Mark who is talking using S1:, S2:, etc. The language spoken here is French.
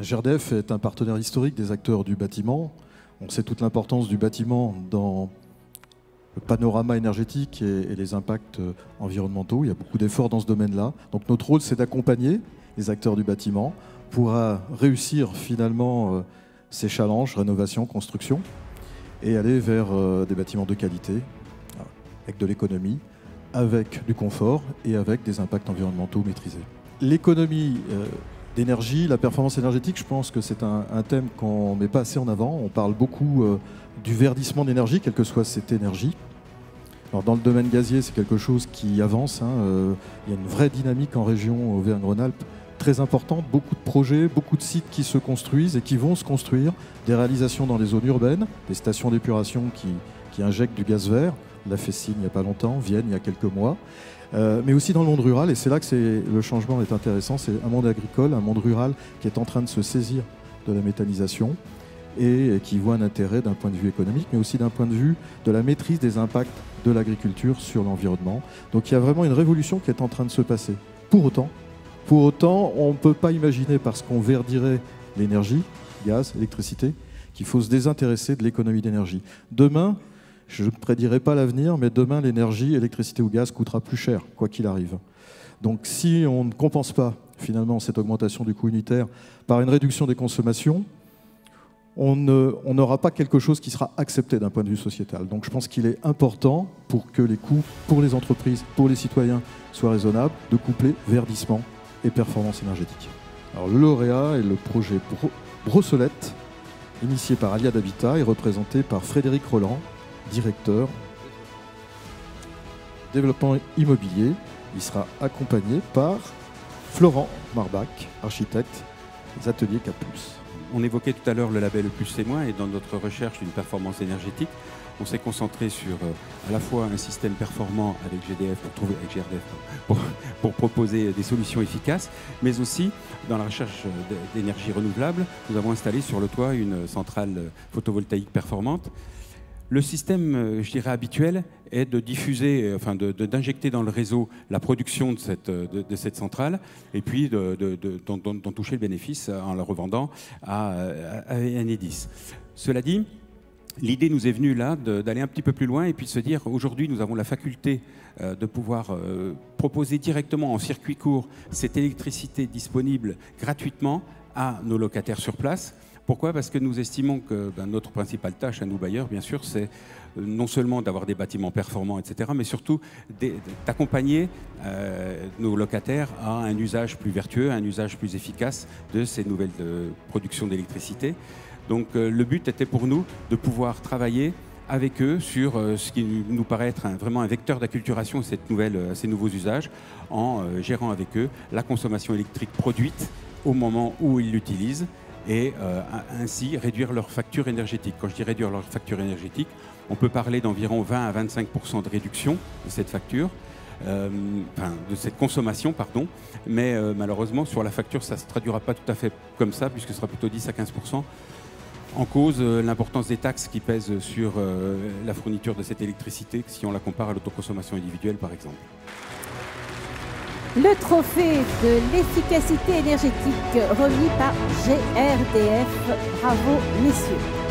S1: GRDF est un partenaire historique des acteurs du bâtiment. On sait toute l'importance du bâtiment dans le panorama énergétique et les impacts environnementaux. Il y a beaucoup d'efforts dans ce domaine-là. Donc notre rôle, c'est d'accompagner les acteurs du bâtiment pour réussir finalement ces challenges, rénovation, construction, et aller vers des bâtiments de qualité, avec de l'économie, avec du confort et avec des impacts environnementaux maîtrisés. L'économie d'énergie, la performance énergétique, je pense que c'est un thème qu'on ne met pas assez en avant. On parle beaucoup du verdissement d'énergie, quelle que soit cette énergie. Alors dans le domaine gazier, c'est quelque chose qui avance. Il y a une vraie dynamique en région Auvergne-Rhône-Alpes très importante, beaucoup de projets, beaucoup de sites qui se construisent et qui vont se construire, des réalisations dans les zones urbaines, des stations d'épuration qui injectent du gaz vert. La Fessine il n'y a pas longtemps, Vienne il y a quelques mois, mais aussi dans le monde rural, et c'est là que le changement est intéressant. C'est un monde agricole, un monde rural qui est en train de se saisir de la méthanisation et qui voit un intérêt d'un point de vue économique, mais aussi d'un point de vue de la maîtrise des impacts de l'agriculture sur l'environnement. Donc il y a vraiment une révolution qui est en train de se passer. Pour autant, on ne peut pas imaginer, parce qu'on verdirait l'énergie, gaz, électricité, qu'il faut se désintéresser de l'économie d'énergie. Demain, je ne prédirai pas l'avenir, mais demain, l'énergie, électricité ou gaz coûtera plus cher, quoi qu'il arrive. Donc si on ne compense pas finalement cette augmentation du coût unitaire par une réduction des consommations, on n'aura pas quelque chose qui sera accepté d'un point de vue sociétal. Donc je pense qu'il est important, pour que les coûts pour les entreprises, pour les citoyens soient raisonnables, de coupler verdissement et performance énergétique. Alors le lauréat est le projet Brossolette, initié par Aliade Habitat et représenté par Frédéric Roland, directeur développement immobilier. Il sera accompagné par Florent Marbach, architecte des ateliers Capus.
S2: On évoquait tout à l'heure le label E+C- et dans notre recherche d'une performance énergétique, on s'est concentré sur à la fois un système performant avec GRDF pour proposer des solutions efficaces, mais aussi dans la recherche d'énergie renouvelable, nous avons installé sur le toit une centrale photovoltaïque performante. Le système, je dirais, habituel est de diffuser, enfin d'injecter dans le réseau la production de cette centrale et puis d'en toucher le bénéfice en la revendant à Enedis. Cela dit, l'idée nous est venue là d'aller un petit peu plus loin et puis de se dire, aujourd'hui nous avons la faculté de pouvoir proposer directement en circuit court cette électricité disponible gratuitement à nos locataires sur place. Pourquoi? Parce que nous estimons que notre principale tâche à nous bailleurs, bien sûr, c'est non seulement d'avoir des bâtiments performants, etc., mais surtout d'accompagner nos locataires à un usage plus vertueux, un usage plus efficace de ces nouvelles productions d'électricité. Donc le but était pour nous de pouvoir travailler avec eux sur ce qui nous paraît être vraiment un vecteur d'acculturation à ces nouveaux usages, en gérant avec eux la consommation électrique produite au moment où ils l'utilisent, et ainsi réduire leur facture énergétique. Quand je dis réduire leur facture énergétique, on peut parler d'environ 20 à 25% de réduction de cette facture, de cette consommation, pardon, mais malheureusement sur la facture ça ne se traduira pas tout à fait comme ça, puisque ce sera plutôt 10 à 15%. En cause, l'importance des taxes qui pèsent sur la fourniture de cette électricité, si on la compare à l'autoconsommation individuelle par exemple.
S3: Le trophée de l'efficacité énergétique remis par GRDF. Bravo, messieurs.